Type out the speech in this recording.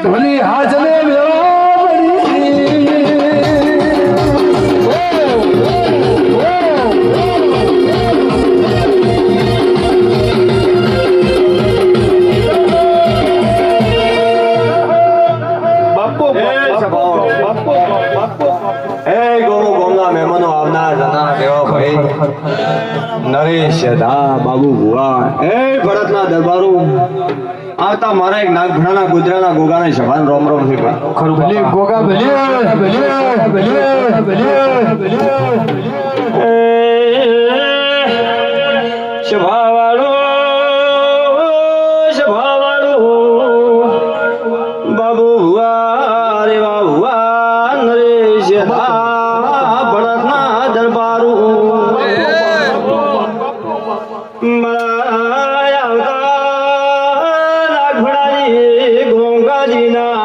ધોની હાજને નરેશ દા બાબુ ભુવા એ ભરતના દરબારો આવતા મારા એક નાગભણાના ગુજરાના ગોગાને સભાન રોમ રોમ છે ખરું ભલે ગોગા ભલે ભલે ભલે ભલે સભાવાળો બાબુ ભુવા રે ભુવા નરેશ દા ભરતના દરબારો ગોંગાજીના